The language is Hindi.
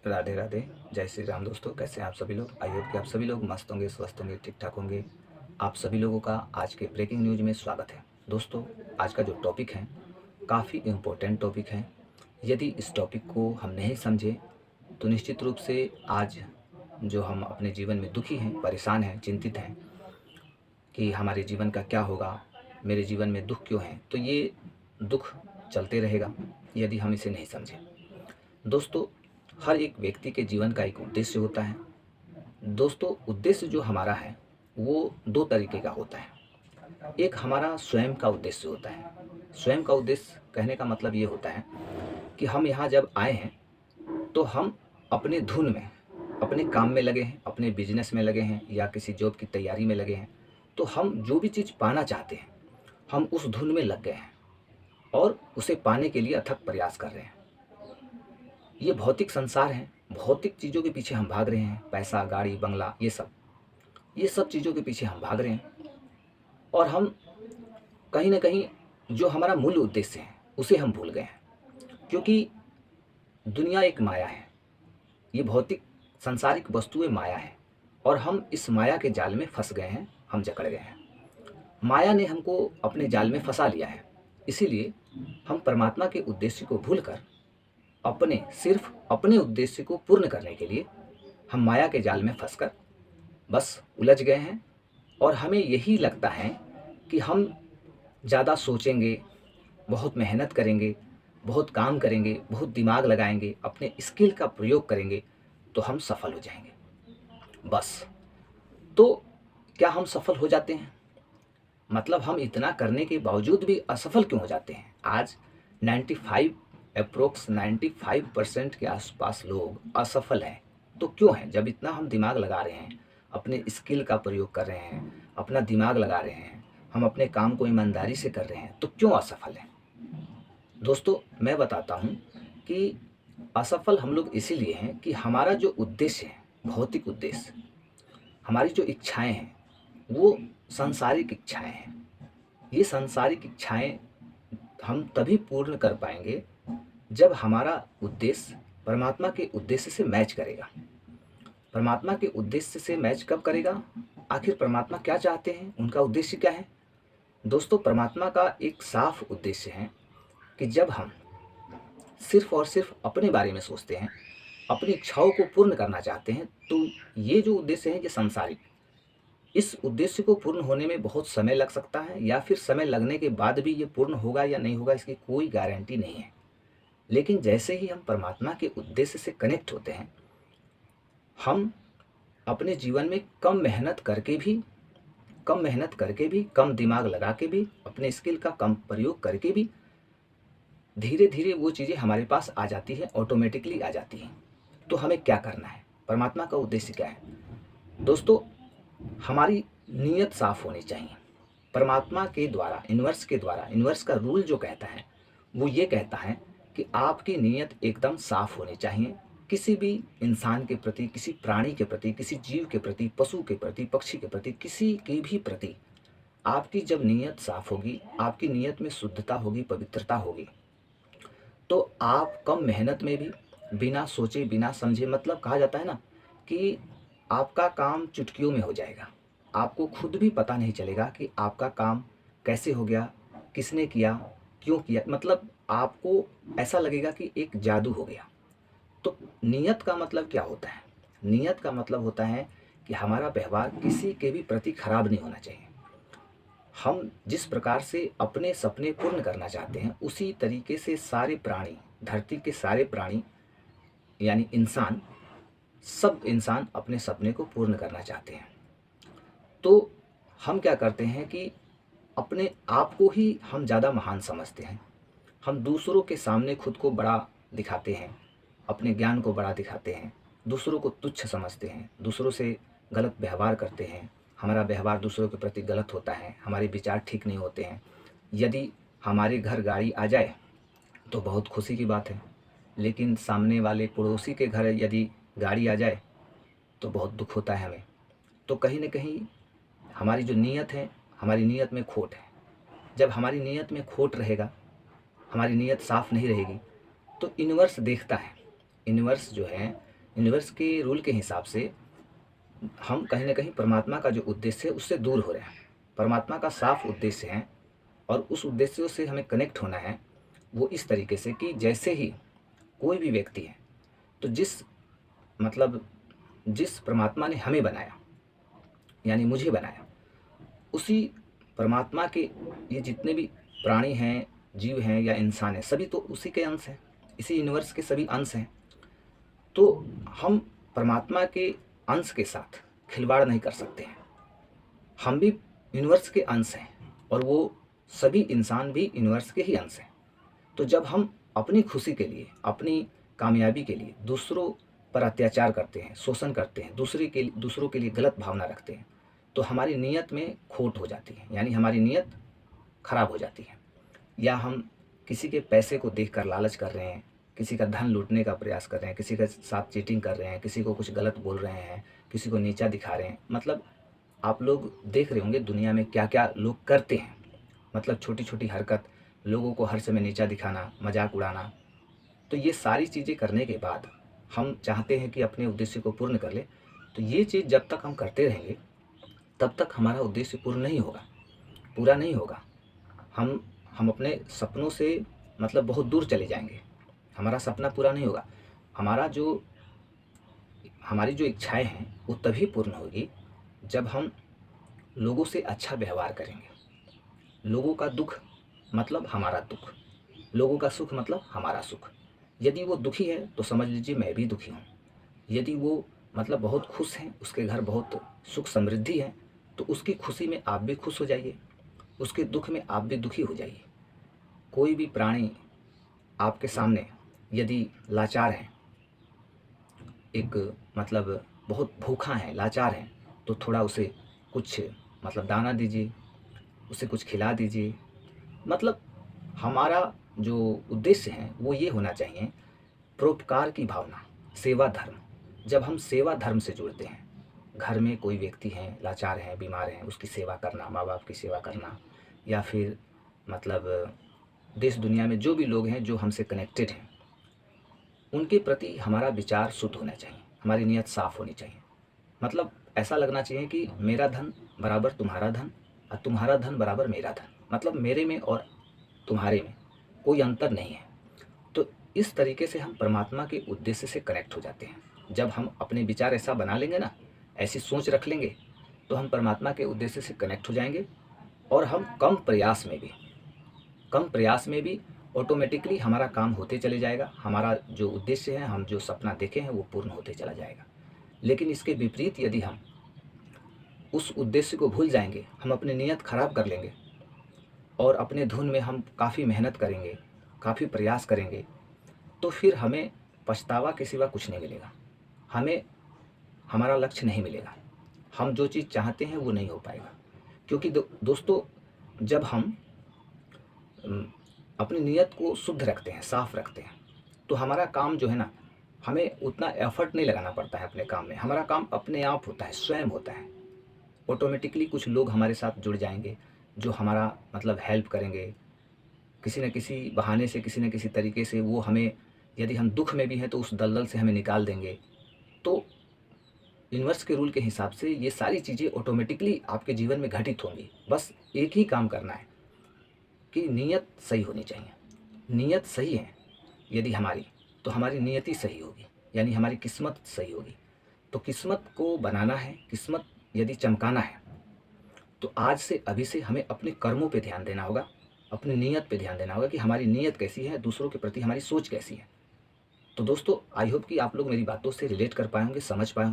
राधे राधे, जय श्री राम। दोस्तों, कैसे हैं आप सभी लोग? आई होप कि आप सभी लोग मस्त होंगे, स्वस्थ होंगे, ठीक ठाक होंगे। आप सभी लोगों का आज के ब्रेकिंग न्यूज़ में स्वागत है। दोस्तों, आज का जो टॉपिक है काफ़ी इम्पोर्टेंट टॉपिक है। यदि इस टॉपिक को हम नहीं समझे तो निश्चित रूप से आज जो हम अपने जीवन में दुखी हैं, परेशान हैं, चिंतित हैं कि हमारे जीवन का क्या होगा, मेरे जीवन में दुख क्यों है, तो ये दुख चलते रहेगा यदि हम इसे नहीं समझें। दोस्तों, हर एक व्यक्ति के जीवन का एक उद्देश्य होता है। दोस्तों, उद्देश्य जो हमारा है वो दो तरीके का होता है। एक हमारा स्वयं का उद्देश्य होता है। स्वयं का उद्देश्य कहने का मतलब ये होता है कि हम यहाँ जब आए हैं तो हम अपने धुन में, अपने काम में लगे हैं, अपने बिजनेस में लगे हैं या किसी जॉब की तैयारी में लगे हैं। तो हम जो भी चीज़ पाना चाहते हैं हम उस धुन में लग गए हैं और उसे पाने के लिए अथक प्रयास कर रहे हैं। ये भौतिक संसार है, भौतिक चीज़ों के पीछे हम भाग रहे हैं। पैसा, गाड़ी, बंगला, ये सब चीज़ों के पीछे हम भाग रहे हैं और हम कहीं ना कहीं जो हमारा मूल उद्देश्य है उसे हम भूल गए हैं। क्योंकि दुनिया एक माया है, ये भौतिक सांसारिक वस्तुएं माया है और हम इस माया के जाल में फंस गए हैं, हम जकड़ गए हैं। माया ने हमको अपने जाल में फंसा लिया है। इसीलिए हम परमात्मा के उद्देश्य को भूलकर सिर्फ अपने उद्देश्य को पूर्ण करने के लिए हम माया के जाल में फंसकर बस उलझ गए हैं। और हमें यही लगता है कि हम ज़्यादा सोचेंगे, बहुत मेहनत करेंगे, बहुत काम करेंगे, बहुत दिमाग लगाएंगे, अपने स्किल का प्रयोग करेंगे तो हम सफल हो जाएंगे। बस, तो क्या हम सफल हो जाते हैं? मतलब हम इतना करने के बावजूद भी असफल क्यों हो जाते हैं? आज 95% के आसपास लोग असफल हैं। तो क्यों हैं? जब इतना हम दिमाग लगा रहे हैं, अपने स्किल का प्रयोग कर रहे हैं, अपना दिमाग लगा रहे हैं, हम अपने काम को ईमानदारी से कर रहे हैं, तो क्यों असफल हैं? दोस्तों, मैं बताता हूँ कि असफल हम लोग इसीलिए हैं कि हमारा जो उद्देश्य है, भौतिक उद्देश्य, हमारी जो इच्छाएं हैं वो सांसारिक इच्छाएं हैं। ये सांसारिक इच्छाएं हम तभी पूर्ण कर पाएंगे जब हमारा उद्देश्य परमात्मा के उद्देश्य से मैच करेगा। परमात्मा के उद्देश्य से मैच कब करेगा? आखिर परमात्मा क्या चाहते हैं, उनका उद्देश्य क्या है? दोस्तों, परमात्मा का एक साफ उद्देश्य है कि जब हम सिर्फ और सिर्फ अपने बारे में सोचते हैं, अपनी इच्छाओं को पूर्ण करना चाहते हैं, तो ये जो उद्देश्य है ये सांसारिक, इस उद्देश्य को पूर्ण होने में बहुत समय लग सकता है या फिर समय लगने के बाद भी ये पूर्ण होगा या नहीं होगा इसकी कोई गारंटी नहीं है। लेकिन जैसे ही हम परमात्मा के उद्देश्य से कनेक्ट होते हैं, हम अपने जीवन में कम मेहनत करके भी, कम दिमाग लगा के भी, अपने स्किल का कम प्रयोग करके भी धीरे धीरे वो चीज़ें हमारे पास आ जाती है, ऑटोमेटिकली आ जाती हैं। तो हमें क्या करना है? परमात्मा का उद्देश्य क्या है? दोस्तों, हमारी नीयत साफ होनी चाहिए। परमात्मा के द्वारा, यूनिवर्स का रूल जो कहता है वो ये कहता है कि आपकी नीयत एकदम साफ होनी चाहिए। किसी भी इंसान के प्रति, किसी प्राणी के प्रति, किसी जीव के प्रति, पशु के प्रति, पक्षी के प्रति, किसी के भी प्रति आपकी जब नीयत साफ होगी, आपकी नीयत में शुद्धता होगी, पवित्रता होगी, तो आप कम मेहनत में भी, बिना सोचे बिना समझे, मतलब कहा जाता है ना कि आपका काम चुटकियों में हो जाएगा। आपको खुद भी पता नहीं चलेगा कि आपका काम कैसे हो गया, किसने किया, क्यों किया। मतलब आपको ऐसा लगेगा कि एक जादू हो गया। तो नियत का मतलब क्या होता है? नियत का मतलब होता है कि हमारा व्यवहार किसी के भी प्रति खराब नहीं होना चाहिए। हम जिस प्रकार से अपने सपने पूर्ण करना चाहते हैं उसी तरीके से सारे प्राणी, धरती के सारे प्राणी यानी इंसान, सब इंसान अपने सपने को पूर्ण करना चाहते हैं। तो हम क्या करते हैं कि अपने आप को ही हम ज़्यादा महान समझते हैं। हम दूसरों के सामने खुद को बड़ा दिखाते हैं, अपने ज्ञान को बड़ा दिखाते हैं, दूसरों को तुच्छ समझते हैं, दूसरों से गलत व्यवहार करते हैं। हमारा व्यवहार दूसरों के प्रति गलत होता है, हमारे विचार ठीक नहीं होते हैं। यदि हमारे घर गाड़ी आ जाए तो बहुत खुशी की बात है, लेकिन सामने वाले पड़ोसी के घर यदि गाड़ी आ जाए तो बहुत दुख होता है हमें। तो कहीं न कहीं हमारी जो नीयत है, हमारी नीयत में खोट है। जब हमारी नीयत में खोट रहेगा, हमारी नीयत साफ़ नहीं रहेगी, तो यूनिवर्स देखता है। यूनिवर्स जो है यूनिवर्स के रूल के हिसाब से हम कहीं न कहीं परमात्मा का जो उद्देश्य है उससे दूर हो रहे हैं। परमात्मा का साफ उद्देश्य है और उस उद्देश्यों से हमें कनेक्ट होना है वो इस तरीके से कि जैसे ही कोई भी व्यक्ति है, तो मतलब जिस परमात्मा ने हमें बनाया, यानी मुझे बनाया, उसी परमात्मा के ये जितने भी प्राणी हैं, जीव हैं या इंसान हैं, सभी तो उसी के अंश हैं, इसी यूनिवर्स के सभी अंश हैं। तो हम परमात्मा के अंश के साथ खिलवाड़ नहीं कर सकते हैं। हम भी यूनिवर्स के अंश हैं और वो सभी इंसान भी यूनिवर्स के ही अंश हैं। तो जब हम अपनी खुशी के लिए, अपनी कामयाबी के लिए दूसरों पर अत्याचार करते हैं, शोषण करते हैं, दूसरों के लिए गलत भावना रखते हैं, तो हमारी नीयत में खोट हो जाती है, यानी हमारी नीयत खराब हो जाती है। या हम किसी के पैसे को देखकर लालच कर रहे हैं, किसी का धन लूटने का प्रयास कर रहे हैं, किसी के साथ चीटिंग कर रहे हैं, किसी को कुछ गलत बोल रहे हैं, किसी को नीचा दिखा रहे हैं। मतलब आप लोग देख रहे होंगे दुनिया में क्या क्या लोग करते हैं। मतलब छोटी छोटी हरकत, लोगों को हर समय नीचा दिखाना, मजाक उड़ाना। तो ये सारी चीज़ें करने के बाद हम चाहते हैं कि अपने उद्देश्य को पूर्ण कर ले। तो ये चीज़ जब तक हम करते रहेंगे तब तक हमारा उद्देश्य पूर्ण नहीं होगा, पूरा नहीं होगा। हम अपने सपनों से मतलब बहुत दूर चले जाएंगे, हमारा सपना पूरा नहीं होगा। हमारी जो इच्छाएं हैं वो तभी पूर्ण होगी जब हम लोगों से अच्छा व्यवहार करेंगे। लोगों का दुख मतलब हमारा दुख, लोगों का सुख मतलब हमारा सुख। यदि वो दुखी है तो समझ लीजिए मैं भी दुखी हूँ। यदि वो मतलब बहुत खुश हैं, उसके घर बहुत सुख समृद्धि है, तो उसकी खुशी में आप भी खुश हो जाइए, उसके दुख में आप भी दुखी हो जाइए। कोई भी प्राणी आपके सामने यदि लाचार है, एक मतलब बहुत भूखा है, लाचार है, तो थोड़ा उसे कुछ मतलब दाना दीजिए, उसे कुछ खिला दीजिए। मतलब हमारा जो उद्देश्य है वो ये होना चाहिए, परोपकार की भावना, सेवा धर्म। जब हम सेवा धर्म से जुड़ते हैं, घर में कोई व्यक्ति हैं, लाचार हैं, बीमार हैं, उसकी सेवा करना, माँ बाप की सेवा करना, या फिर मतलब देश दुनिया में जो भी लोग हैं जो हमसे कनेक्टेड हैं, उनके प्रति हमारा विचार शुद्ध होना चाहिए, हमारी नीयत साफ होनी चाहिए। मतलब ऐसा लगना चाहिए कि मेरा धन बराबर तुम्हारा धन और तुम्हारा धन बराबर मेरा धन। मतलब मेरे में और तुम्हारे में कोई अंतर नहीं है। तो इस तरीके से हम परमात्मा के उद्देश्य से कनेक्ट हो जाते हैं। जब हम अपने विचार ऐसा बना लेंगे ना, ऐसी सोच रख लेंगे, तो हम परमात्मा के उद्देश्य से कनेक्ट हो जाएंगे और हम कम प्रयास में भी ऑटोमेटिकली हमारा काम होते चले जाएगा। हमारा जो उद्देश्य है, हम जो सपना देखे हैं, वो पूर्ण होते चला जाएगा। लेकिन इसके विपरीत यदि हम उस उद्देश्य को भूल जाएंगे, हम अपनी नीयत खराब कर लेंगे और अपने धुन में हम काफ़ी मेहनत करेंगे, काफ़ी प्रयास करेंगे, तो फिर हमें पछतावा के सिवा कुछ नहीं मिलेगा। हमें हमारा लक्ष्य नहीं मिलेगा, हम जो चीज़ चाहते हैं वो नहीं हो पाएगा। क्योंकि दोस्तों, जब हम अपनी नीयत को शुद्ध रखते हैं, साफ रखते हैं, तो हमारा काम जो है ना, हमें उतना एफर्ट नहीं लगाना पड़ता है अपने काम में। हमारा काम अपने आप होता है, स्वयं होता है। ऑटोमेटिकली कुछ लोग हमारे साथ जुड़ जाएंगे जो हमारा मतलब हेल्प करेंगे, किसी न किसी बहाने से, किसी न किसी तरीके से वो हमें, यदि हम दुख में भी हैं तो उस दलदल से हमें निकाल देंगे। तो यूनिवर्स के रूल के हिसाब से ये सारी चीज़ें ऑटोमेटिकली आपके जीवन में घटित होंगी। बस एक ही काम करना है कि नीयत सही होनी चाहिए। नीयत सही है यदि हमारी, तो हमारी नीयत ही सही होगी, यानी हमारी किस्मत सही होगी। तो किस्मत को बनाना है, किस्मत यदि चमकाना है, तो आज से अभी से हमें अपने कर्मों पे ध्यान देना होगा, अपनी नीयत पे ध्यान देना होगा कि हमारी नीयत कैसी है, दूसरों के प्रति हमारी सोच कैसी है। तो दोस्तों, आई होप कि आप लोग मेरी बातों से रिलेट कर पाए होंगे, समझ पाए होंगे।